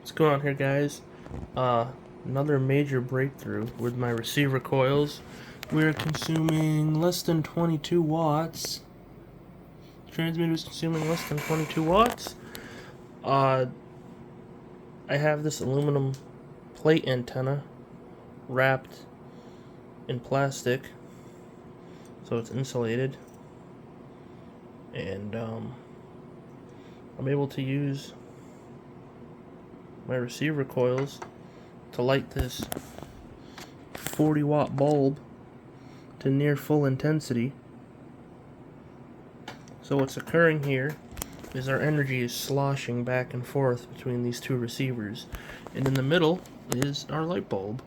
What's going on here, guys? Another major breakthrough with my receiver coils. We're consuming less than 22 watts. Transmitter is consuming less than 22 watts. I have this aluminum plate antenna wrapped in plastic, so it's insulated, and I'm able to use my receiver coils to light this 40-watt bulb to near full intensity. So what's occurring here is our energy is sloshing back and forth between these two receivers, and in the middle is our light bulb.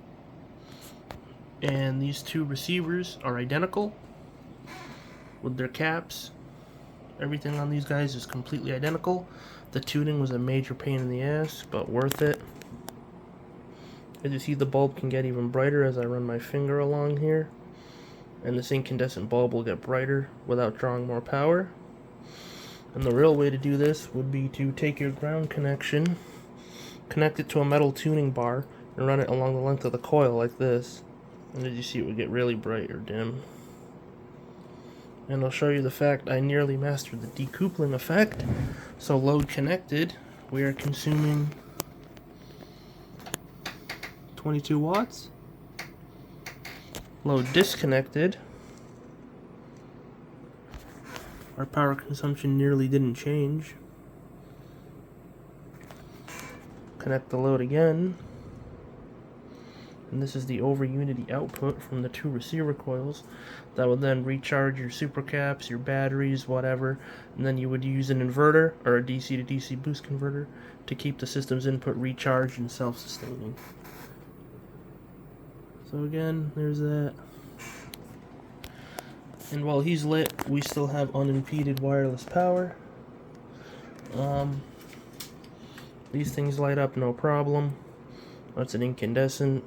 And these two receivers are identical with their caps. Everything on these guys is completely identical. The tuning was a major pain in the ass, but worth it. As you see, the bulb can get even brighter as I run my finger along here, and this incandescent bulb will get brighter without drawing more power. And the real way to do this would be to take your ground connection, connect it to a metal tuning bar, and run it along the length of the coil like this. And as you see, it would get really bright or dim. And I'll show you the fact I nearly mastered the decoupling effect. So load connected, we are consuming 22 watts. Load disconnected, our power consumption nearly didn't change. Connect the load again, and this is the over unity output from the two receiver coils that would then recharge your supercaps, your batteries, whatever, and then you would use an inverter or a DC to DC boost converter to keep the system's input recharged and self-sustaining. So again, there's that. And while he's lit, we still have unimpeded wireless power. These things light up no problem. That's an incandescent.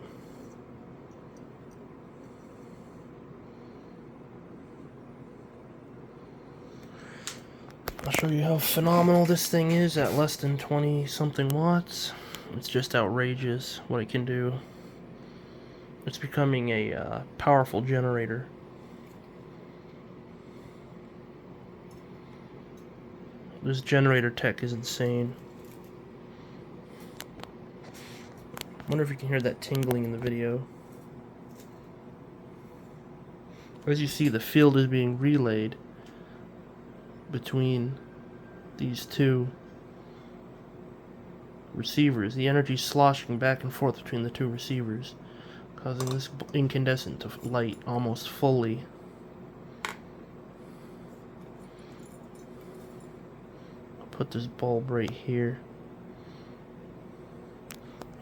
I'll show you how phenomenal this thing is at less than 20 something watts. It's just outrageous what it can do. It's becoming a powerful generator. This generator tech is insane. I wonder if you can hear that tingling in the video. As you see, the field is being relayed between these two receivers. The energy is sloshing back and forth between the two receivers, causing this incandescent to light almost fully. I'll put this bulb right here.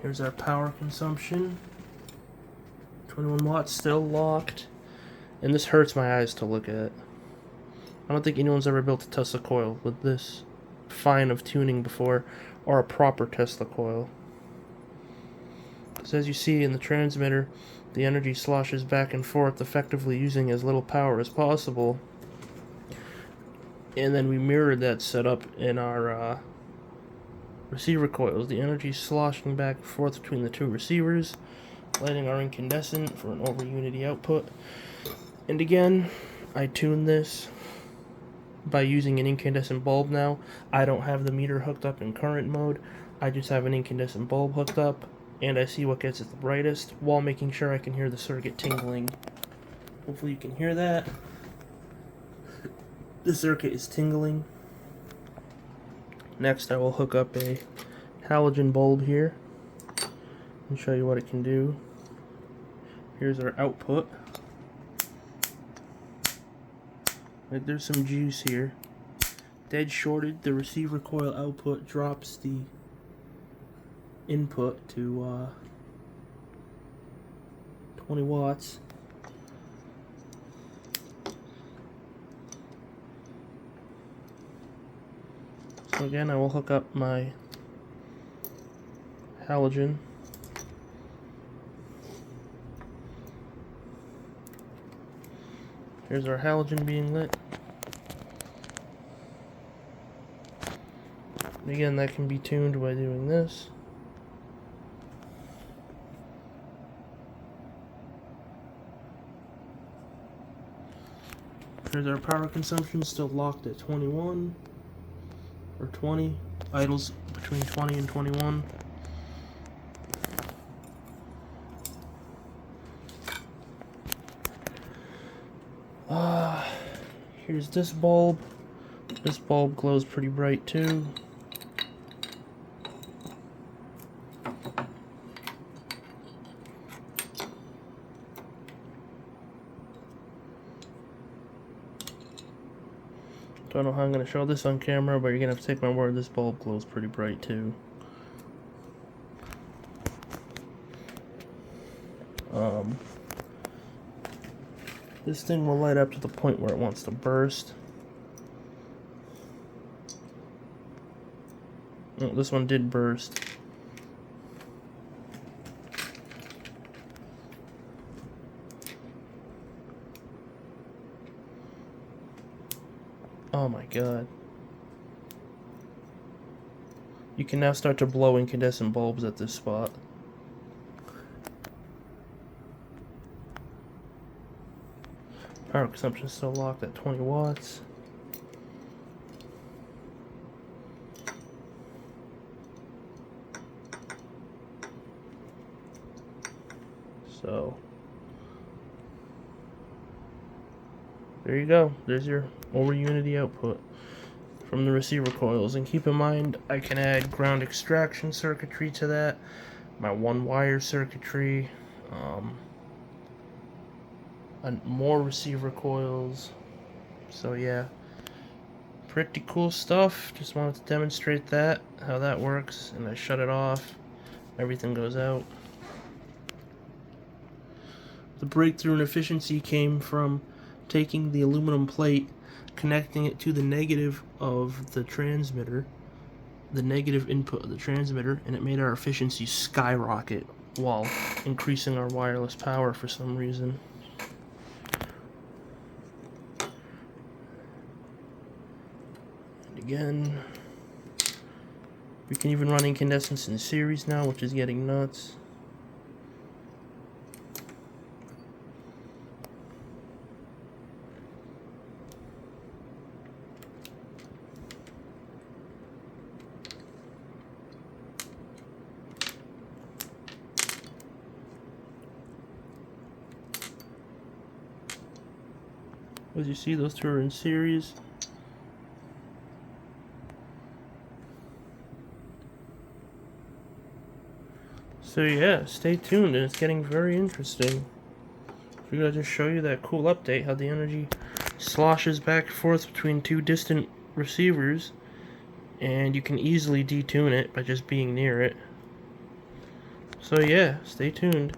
Here's our power consumption. 21 watts, still locked. And this hurts my eyes to look at. I don't think anyone's ever built a Tesla coil with this fine of tuning before, or a proper Tesla coil. Because as you see in the transmitter, the energy sloshes back and forth, effectively using as little power as possible. And then we mirrored that setup in our receiver coils. The energy sloshing back and forth between the two receivers, lighting our incandescent for an over unity output. And again, I tuned this by using an incandescent bulb now. I don't have the meter hooked up in current mode. I just have an incandescent bulb hooked up, and I see what gets it the brightest while making sure I can hear the circuit tingling. Hopefully you can hear that. The circuit is tingling. Next, I will hook up a halogen bulb here and show you what it can do. Here's our output. Like, there's some juice here. Dead shorted, the receiver coil output drops the input to 20 watts. So again, I will hook up my halogen. Here's our halogen being lit. And again, that can be tuned by doing this. Here's our power consumption, still locked at 21 or 20. Idles between 20 and 21. Here's this bulb. This bulb glows pretty bright too. Don't know how I'm going to show this on camera, but you're going to have to take my word, this bulb glows pretty bright too. This thing will light up to the point where it wants to burst. Oh, this one did burst. Oh my god. You can now start to blow incandescent bulbs at this spot. Power consumption is still locked at 20 watts. So, there you go. There's your over unity output from the receiver coils. And keep in mind, I can add ground extraction circuitry to that, my one wire circuitry, and more receiver coils. So yeah, pretty cool stuff. Just wanted to demonstrate that, how that works. And I shut it off, everything goes out. The breakthrough in efficiency came from taking the aluminum plate, connecting it to the negative of the transmitter, the negative input of the transmitter, and it made our efficiency skyrocket while increasing our wireless power for some reason. And again, we can even run incandescents in series now, which is getting nuts. As you see, those two are in series. So yeah, stay tuned, and it's getting very interesting. We're gonna just show you that cool update, how the energy sloshes back and forth between two distant receivers, and you can easily detune it by just being near it. So yeah, stay tuned.